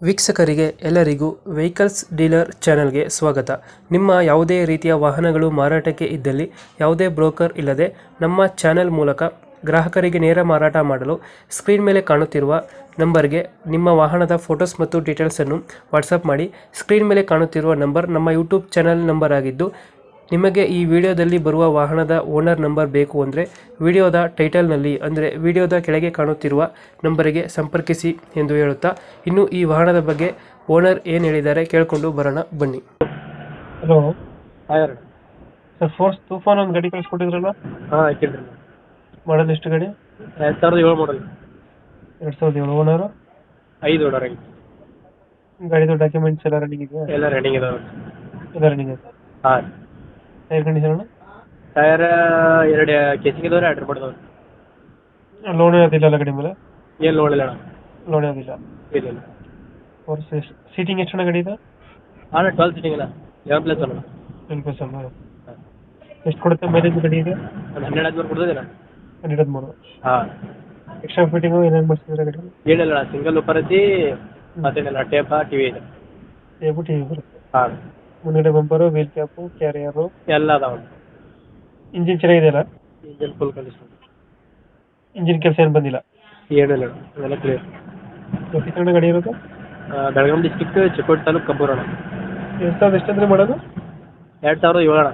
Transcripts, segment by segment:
ವೀಕ್ಷಕರಿಗೆ ಎಲ್ಲರಿಗೂ vehicles dealer ಚಾನೆಲ್ಗೆ ಸ್ವಾಗತ. ನಿಮ್ಮ ಯಾವುದೇ ರೀತಿಯ ವಾಹನಗಳು ಮಾರಾಟಕ್ಕೆ ಇದ್ದಲ್ಲಿ ಯಾವುದೇ ಬ್ರೋಕರ್ ಇಲ್ಲದೆ ನಮ್ಮ ಚಾನೆಲ್ ಮೂಲಕ ಗ್ರಾಹಕರಿಗೆ ನೇರ ಮಾರಾಟ ಮಾಡಲು ಸ್ಕ್ರೀನ್ ಮೇಲೆ ಕಾಣುತ್ತಿರುವ ನಂಬರ್ಗೆ ನಿಮ್ಮ ವಾಹನದ ಫೋಟೋಸ್ ಮತ್ತು ಡೀಟೇಲ್ಸನ್ನು ವಾಟ್ಸಪ್ ಮಾಡಿ. ಸ್ಕ್ರೀನ್ ಮೇಲೆ ಕಾಣುತ್ತಿರುವ ನಂಬರ್ ನಮ್ಮ ಯೂಟ್ಯೂಬ್ ಚಾನೆಲ್ ನಂಬರ್ ಆಗಿದ್ದು, ನಿಮಗೆ ಈ ವಿಡಿಯೋದಲ್ಲಿ ಬರುವ ವಾಹನದ ಓನರ್ ನಂಬರ್ ಬೇಕು ಅಂದರೆ ವಿಡಿಯೋದ ಟೈಟಲ್ನಲ್ಲಿ ಅಂದರೆ ವಿಡಿಯೋದ ಕೆಳಗೆ ಕಾಣುತ್ತಿರುವ ನಂಬರಿಗೆ ಸಂಪರ್ಕಿಸಿ ಎಂದು ಹೇಳುತ್ತಾ, ಇನ್ನು ಈ ವಾಹನದ ಬಗ್ಗೆ ಓನರ್ ಏನು ಹೇಳಿದ್ದಾರೆ ಕೇಳಿಕೊಂಡು ಬರೋಣ ಬನ್ನಿ. ಹಲೋ ಹಾಂ ಸರ್, ಫೋರ್ಸ್ ತೂಫಾನ್ ಒಂದು ಗಾಡಿ ಕಳಿಸ್ಕೊಟ್ಟಿದ್ರಲ್ಲ, ಹಾಂ ಹಾಕಿದ್ರಿ. ಮಾಡಲ್ ಎಷ್ಟು ಗಾಡಿ? 2007 ಮಾಡಲ್. 2007. ಓನರು? 5 ಓನರ್ ಆಗಿದೆ. ಗಾಡಿದು ಡಾಕ್ಯುಮೆಂಟ್ಸ್ ಎಲ್ಲ ರನ್ನಿಂಗ್ ಇದೆಯಾ? ಎಲ್ಲ ರನ್ನಿಂಗ್ ಇದಾವೆ. ಎಲ್ಲ ರನ್ನಿಂಗ್ ಇದೆ. ಹಾಂ, ಟೈರ್ ಕಂಡೀಷನ್? ಟೈರ್ 2 ಕೇಸಿಂಗ್ ಇದಾವೆ, 2 ಮಾಡ್ದವ್ರಿ. ಲೋನ್ ಇರೋದಿಲ್ಲ ಅಲ್ಲ ಗಾಡಿ ಮೇಲೆ? ಏನು ಲೋನ್ ಇಲ್ಲ ಅಣ್ಣ. ಲೋನ್ ಇರೋದಿಲ್ಲ. ಇಲ್ಲ. ಫೋರ್ಸ್ ಸೀಟಿಂಗ್ ಎಷ್ಟು ಗಡಿ ಇದೆ? ಹಾಂ 12 ಸೀಟಿಂಗ್ ಇಲ್ಲ, 11+1 ಅಣ್ಣ. ಎಷ್ಟು ಕೊಡುತ್ತೆ ಮೈಲೇಜ್ ಗಾಡಿ ಇದೆ? ಒಂದು 12 ಕೊಡ್ತದೆ ಅಣ್ಣ. 12. ಹಾಂ, ಎಕ್ಸ್ಟ್ರಾ ಫಿಟ್ಟಿಂಗು ಏನೇನು ಮಾಡಿಸಿದ್ರೆ ಗಾಡಿ? ಏನಿಲ್ಲ ಅಣ್ಣ, ಸಿಂಗಲ್ ಉಪ್ಪರ್ ಐತಿ, ಮತ್ತೇನಿಲ್ಲ, ಟೇಪ ಟಿವಿ ಇದೆ. ಟಿವಿ ಬರುತ್ತೆ. ಹಾಂ, ಮುಂದ್ಗಡೆ ಬಂಪರು, ವೀಲ್ ಕ್ಯಾಪು, ಕ್ಯಾರಿಯರು ಎಲ್ಲ ಅದಾವೆ. ಇಂಜಿನ್ ಚೆನ್ನಾಗಿದೆಯಲ್ಲ? Engine full condition. ಇಂಜಿನ್ ಕೆಲಸ ಏನು ಬಂದಿಲ್ಲ? ಏನಿಲ್ಲ ಅಣ್ಣ, ಅದೆಲ್ಲ ಕ್ಲಿಯರ್. ಲೊಕೇಶನ್ ಗಾಡಿ ಇರೋದು? ಬೆಳಗಾಂ ಡಿಸ್ಟಿಕ್, ಚಿಕ್ಕೋಡಿ ತಾಲೂಕು, ಕಬ್ಬೂರು ಅಣ್ಣ. 2000 ಎಷ್ಟಂದ್ರೆ ಮಾಡೋದು? 2007 ಅಣ್ಣ.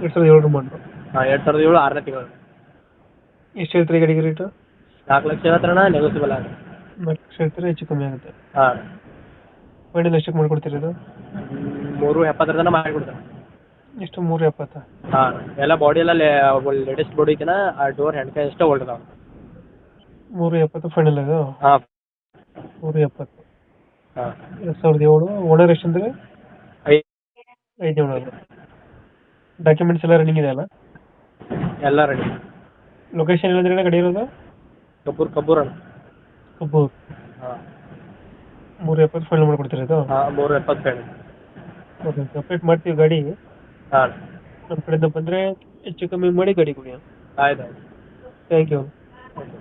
2007 ಮಾಡಲು. ಹಾಂ, 2007 6ನೇ ತಿಂಗಳು. ಎಷ್ಟು ಹೇಳ್ತೀರಿ ಗಾಡಿಗೆ ರೇಟು? 4 ಲಕ್ಷ ಹೇಳ್ತಾರಣ್ಣ, ನೆಗೋಸಿಬಲ್ ಆಗ. 4 ಲಕ್ಷ ಹೇಳ್ತಾರೆ, ಹೆಚ್ಚು ಕಮ್ಮಿ ಆಗುತ್ತೆ. ಹಾಂ, ಫೈನಲ್ ಎಷ್ಟಕ್ಕೆ ಮಾಡ್ಕೊಡ್ತೀರಿ ಇದು? 370 ತನಕ ಮಾಡಿಕೊಡ್ತಾರೆ. ಎಷ್ಟು? 370? ಹಾಂ, ಎಲ್ಲ ಬಾಡಿ ಎಲ್ಲ ಲೇಟೆಸ್ಟ್ ಬಾಡಿ ಐತೆನ, ಆ ಡೋರ್ ಹೆಂಡ್ಕಾಯಿ ಅಷ್ಟೇ ಓಲ್ಡ್ ಅದಾವೆ. 370 ಫೈನಲ್ ಅದು? ಹಾಂ, 370. ಹಾಂ. 2007. ಓನರ್ ಎಷ್ಟಂದ್ರೆ? 5 ಓನರ್. ಡಾಕ್ಯುಮೆಂಟ್ಸ್ ಎಲ್ಲ ರನ್ನಿಂಗ್ ಇದೆ ಅಲ್ಲ? ಎಲ್ಲ ರೆಡಿ. ಲೊಕೇಶನ್ ಹೇಳಿದ್ರೆ ಗಾಡಿ ಇರೋದು? ಕಬ್ಬೂರು ಅಣ್ಣ. ಕಬ್ಬೂರು. ಹಾಂ, 370 ಫೈನಲ್ ಮಾಡ್ಕೊಡ್ತೀರಿ ಇದು? ಹಾಂ, 370. ಓಕೆ, ಕಂಪ್ಲೀಟ್ ಮಾಡ್ತೀವಿ ಗಾಡಿ. ಹಾಂ, ನಮ್ಮ ಕಡೆಯಿಂದ ಬಂದರೆ ಹೆಚ್ಚು ಕಮ್ಮಿ ಮಾಡಿ ಗಾಡಿ ಕೊಡಿ. ಆಯ್ತು. Thank you. ಓಕೆ.